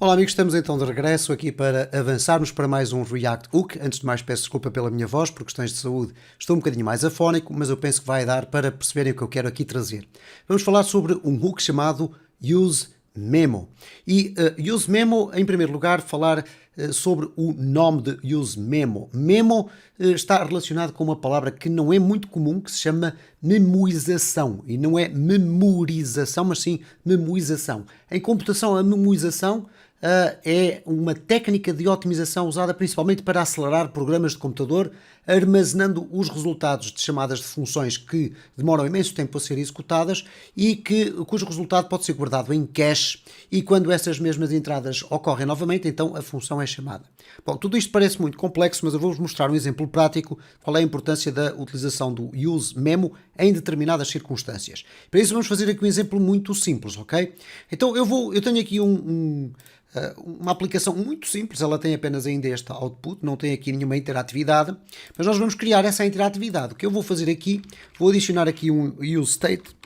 Olá amigos, estamos então de regresso aqui para avançarmos para mais um React Hook. Antes de mais peço desculpa pela minha voz, por questões de saúde estou um bocadinho mais afónico, mas eu penso que vai dar para perceberem o que eu quero aqui trazer. Vamos falar sobre um hook chamado UseMemo. E UseMemo, em primeiro lugar, falar sobre o nome de UseMemo. Memo está relacionado com uma palavra que não é muito comum, que se chama memorização. E não é memorização, mas sim memorização. Em computação, a memorização é uma técnica de otimização usada principalmente para acelerar programas de computador, armazenando os resultados de chamadas de funções que demoram imenso tempo a ser executadas e cujo resultado pode ser guardado em cache, e quando essas mesmas entradas ocorrem novamente, então a função é chamada. Bom, tudo isto parece muito complexo, mas eu vou-vos mostrar um exemplo prático qual é a importância da utilização do UseMemo em determinadas circunstâncias. Para isso vamos fazer aqui um exemplo muito simples, ok? Então eu tenho aqui uma aplicação muito simples, ela tem apenas ainda este output, não tem aqui nenhuma interatividade, mas nós vamos criar essa interatividade. O que eu vou fazer aqui, vou adicionar aqui um useState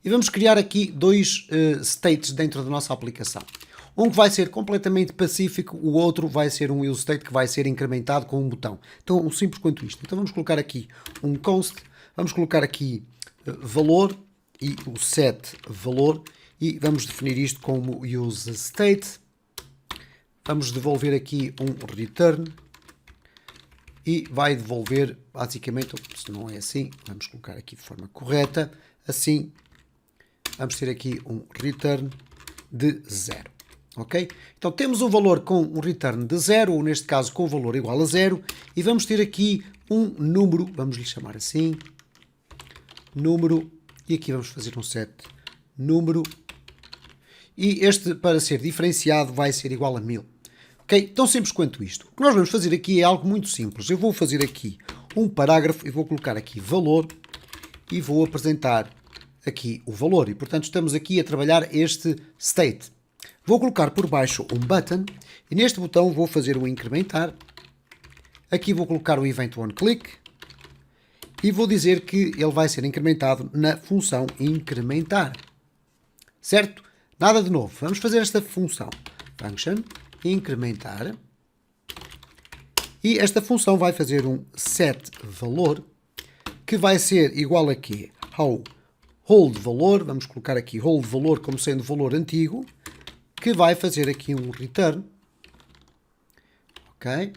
e vamos criar aqui dois states dentro da nossa aplicação. Um que vai ser completamente pacífico, o outro vai ser um useState que vai ser incrementado com um botão. Então, simples quanto isto. Então vamos colocar aqui um const, vamos colocar aqui valor e o set valor, e vamos definir isto como useState. Vamos devolver aqui um return e vai devolver basicamente, se não é assim, vamos colocar aqui de forma correta, assim vamos ter aqui um return de 0. Ok? Então temos um valor com um return de 0, ou neste caso com o valor igual a 0, e vamos ter aqui um número, vamos lhe chamar assim, número, e aqui vamos fazer um set número, e este, para ser diferenciado, vai ser igual a 1000. Ok? Tão simples quanto isto. O que nós vamos fazer aqui é algo muito simples. Eu vou fazer aqui um parágrafo e vou colocar aqui valor e vou apresentar aqui o valor. E, portanto, estamos aqui a trabalhar este state. Vou colocar por baixo um button e neste botão vou fazer o incrementar. Aqui vou colocar o event onClick e vou dizer que ele vai ser incrementado na função incrementar. Certo? Nada de novo. Vamos fazer esta função. Function incrementar. E esta função vai fazer um set valor que vai ser igual a quê? Ao hold valor. Vamos colocar aqui hold valor como sendo valor antigo, que vai fazer aqui um return. Ok?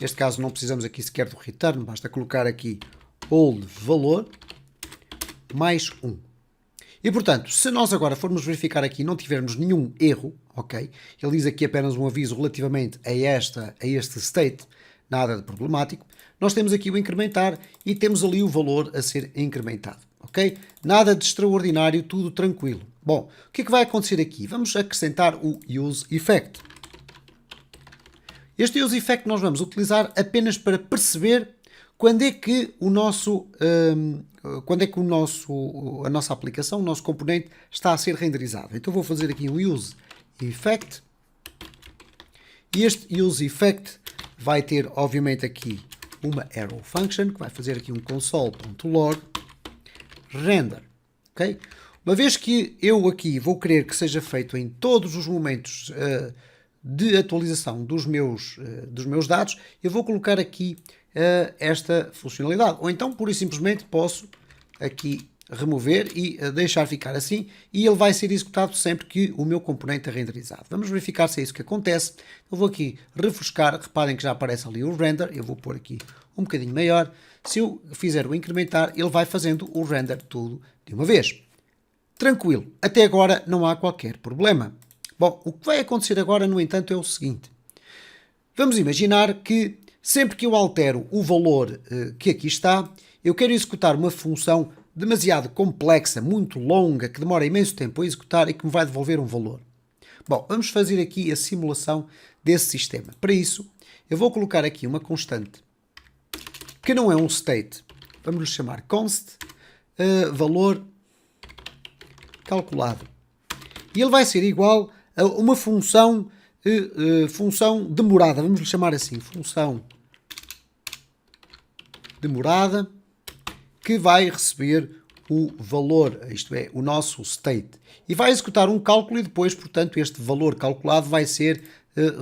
Neste caso não precisamos aqui sequer do return, basta colocar aqui hold valor mais 1. E, portanto, se nós agora formos verificar aqui e não tivermos nenhum erro, ok? Ele diz aqui apenas um aviso relativamente a este state, nada de problemático. Nós temos aqui o incrementar e temos ali o valor a ser incrementado, ok? Nada de extraordinário, tudo tranquilo. Bom, o que é que vai acontecer aqui? Vamos acrescentar o useEffect. Este useEffect nós vamos utilizar apenas para perceber quando é que a nossa aplicação, o nosso componente, está a ser renderizado. Então vou fazer aqui um useEffect. E este useEffect vai ter, obviamente, aqui uma arrow function, que vai fazer aqui um console.log render. Okay? Uma vez que eu aqui vou querer que seja feito em todos os momentos de atualização dos meus dados, eu vou colocar aqui esta funcionalidade. Ou então, pura e simplesmente, posso aqui remover e deixar ficar assim, e ele vai ser executado sempre que o meu componente é renderizado. Vamos verificar se é isso que acontece. Eu vou aqui refrescar, reparem que já aparece ali o render, eu vou pôr aqui um bocadinho maior. Se eu fizer o incrementar, ele vai fazendo o render tudo de uma vez. Tranquilo, até agora não há qualquer problema. Bom, o que vai acontecer agora, no entanto, é o seguinte. Vamos imaginar que sempre que eu altero o valor que aqui está, eu quero executar uma função demasiado complexa, muito longa, que demora imenso tempo a executar e que me vai devolver um valor. Bom, vamos fazer aqui a simulação desse sistema. Para isso, eu vou colocar aqui uma constante que não é um state. Vamos lhe chamar const valor calculado. E ele vai ser igual a uma função demorada. Vamos lhe chamar assim, função demorada, que vai receber o valor, isto é, o nosso state, e vai executar um cálculo e depois, portanto, este valor calculado vai ser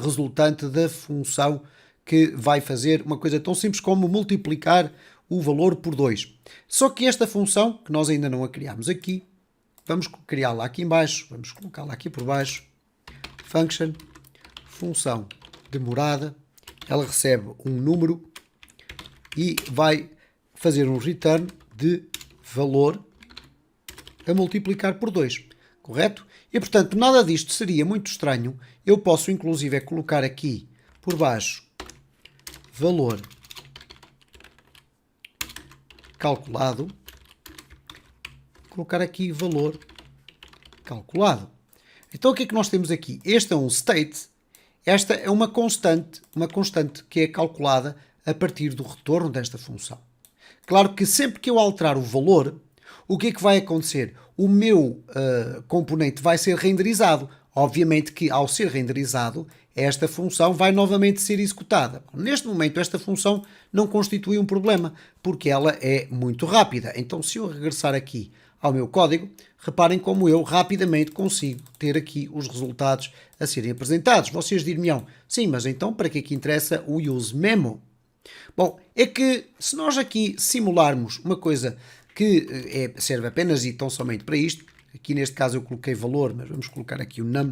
resultante da função que vai fazer uma coisa tão simples como multiplicar o valor por 2. Só que esta função, que nós ainda não a criámos aqui, vamos criá-la aqui em baixo, vamos colocá-la aqui por baixo, function, função de morada, ela recebe um número e vai fazer um return de valor a multiplicar por 2, correto? E, portanto, nada disto seria muito estranho. Eu posso, inclusive, colocar aqui por baixo valor calculado, colocar aqui valor calculado. Então, o que é que nós temos aqui? Este é um state, esta é uma constante que é calculada a partir do retorno desta função. Claro que sempre que eu alterar o valor, o que é que vai acontecer? O meu componente vai ser renderizado. Obviamente que ao ser renderizado, esta função vai novamente ser executada. Neste momento, esta função não constitui um problema, porque ela é muito rápida. Então, se eu regressar aqui ao meu código, reparem como eu rapidamente consigo ter aqui os resultados a serem apresentados. Vocês dirão, sim, mas então para que é que interessa o useMemo? Bom, é que se nós aqui simularmos uma coisa que serve apenas e tão somente para isto, aqui neste caso eu coloquei valor, mas vamos colocar aqui o num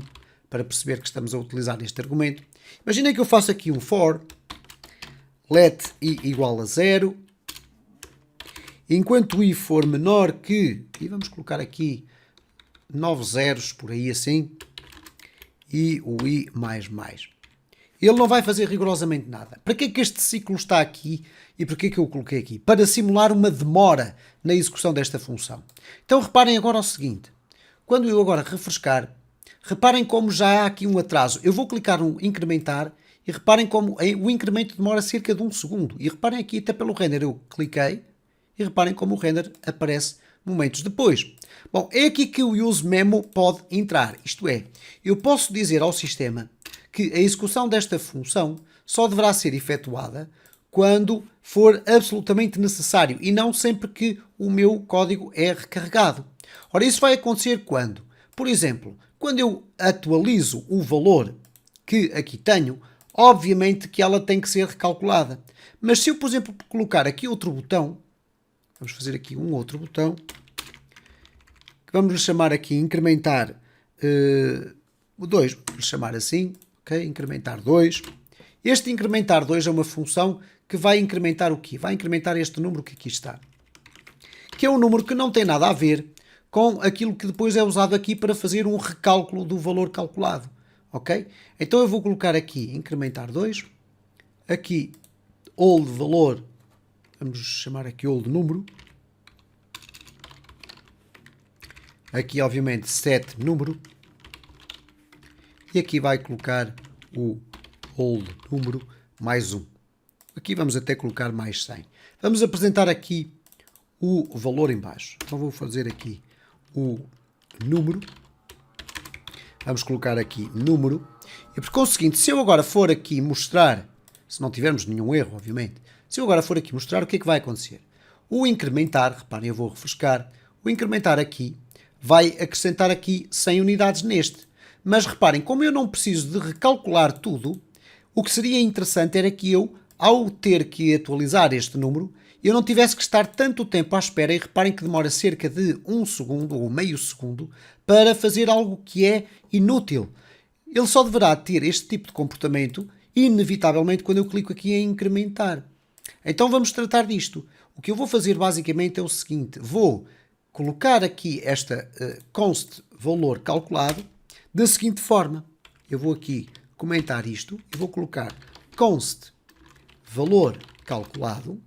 para perceber que estamos a utilizar este argumento. Imaginem que eu faço aqui um for, let i igual a 0, enquanto i for menor que, e vamos colocar aqui 9 zeros, por aí assim, e o i mais mais. Ele não vai fazer rigorosamente nada. Para que é que este ciclo está aqui e por que é que eu o coloquei aqui? Para simular uma demora na execução desta função. Então reparem agora o seguinte. Quando eu agora refrescar, reparem como já há aqui um atraso. Eu vou clicar no incrementar e reparem como o incremento demora cerca de 1 segundo. E reparem aqui até pelo render. Eu cliquei e reparem como o render aparece momentos depois. Bom, é aqui que o useMemo pode entrar. Isto é, eu posso dizer ao sistema que a execução desta função só deverá ser efetuada quando for absolutamente necessário e não sempre que o meu código é recarregado. Ora, isso vai acontecer quando? Por exemplo, quando eu atualizo o valor que aqui tenho, obviamente que ela tem que ser recalculada. Mas se eu, por exemplo, colocar aqui outro botão, vamos fazer aqui um outro botão, que vamos lhe chamar aqui incrementar o 2, vamos chamar assim, ok? Incrementar 2. Este incrementar 2 é uma função que vai incrementar o quê? Vai incrementar este número que aqui está. Que é um número que não tem nada a ver com aquilo que depois é usado aqui para fazer um recálculo do valor calculado. Ok? Então eu vou colocar aqui incrementar 2. Aqui old valor, vamos chamar aqui old número. Aqui obviamente set número. E aqui vai colocar o old número mais 1. Aqui vamos até colocar mais 100. Vamos apresentar aqui o valor em baixo. Então vou fazer aqui o número. Vamos colocar aqui número. E por conseguinte, se eu agora for aqui mostrar, se não tivermos nenhum erro, obviamente, se eu agora for aqui mostrar, o que é que vai acontecer? O incrementar, reparem, eu vou refrescar, o incrementar aqui vai acrescentar aqui 100 unidades neste. Mas reparem, como eu não preciso de recalcular tudo, o que seria interessante era que eu, ao ter que atualizar este número, eu não tivesse que estar tanto tempo à espera, e reparem que demora cerca de 1 segundo ou meio segundo para fazer algo que é inútil. Ele só deverá ter este tipo de comportamento, inevitavelmente, quando eu clico aqui em incrementar. Então vamos tratar disto. O que eu vou fazer basicamente é o seguinte, vou colocar aqui esta const valor calculado, da seguinte forma, eu vou aqui comentar isto e vou colocar const valor calculado.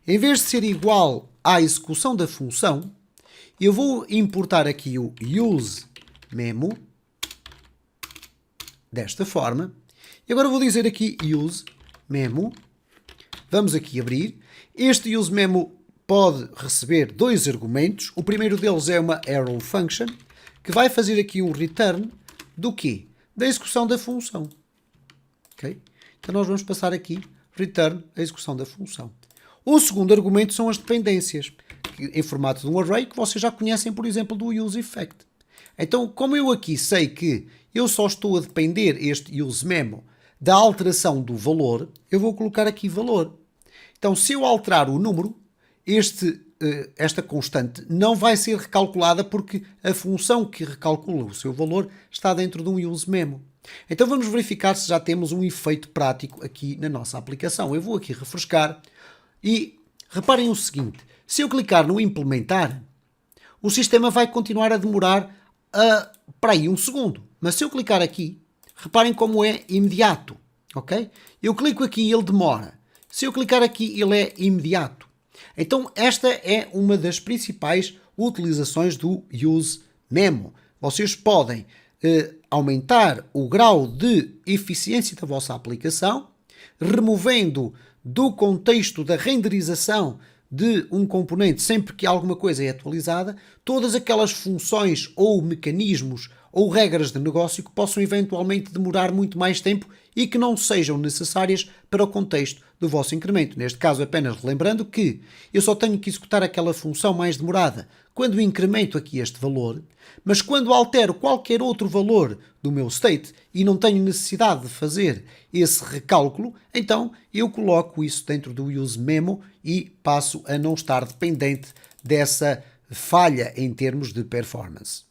Em vez de ser igual à execução da função, eu vou importar aqui o useMemo desta forma. E agora vou dizer aqui useMemo. Vamos aqui abrir. Este useMemo pode receber 2 argumentos. O primeiro deles é uma arrow function, que vai fazer aqui um return do quê? Da execução da função. Okay? Então nós vamos passar aqui return a execução da função. O segundo argumento são as dependências, em formato de um array que vocês já conhecem, por exemplo, do useEffect. Então, como eu aqui sei que eu só estou a depender este useMemo da alteração do valor, eu vou colocar aqui valor. Então, se eu alterar o número, esta constante não vai ser recalculada porque a função que recalcula o seu valor está dentro de um useMemo. Então vamos verificar se já temos um efeito prático aqui na nossa aplicação. Eu vou aqui refrescar e reparem o seguinte, se eu clicar no implementar, o sistema vai continuar a demorar para aí um segundo. Mas se eu clicar aqui, reparem como é imediato, ok? Eu clico aqui e ele demora. Se eu clicar aqui, ele é imediato. Então esta é uma das principais utilizações do useMemo. Vocês podem aumentar o grau de eficiência da vossa aplicação, removendo do contexto da renderização de um componente sempre que alguma coisa é atualizada, todas aquelas funções ou mecanismos ou regras de negócio que possam eventualmente demorar muito mais tempo e que não sejam necessárias para o contexto do vosso incremento. Neste caso, apenas relembrando que eu só tenho que executar aquela função mais demorada quando incremento aqui este valor, mas quando altero qualquer outro valor do meu state e não tenho necessidade de fazer esse recálculo, então eu coloco isso dentro do useMemo e passo a não estar dependente dessa falha em termos de performance.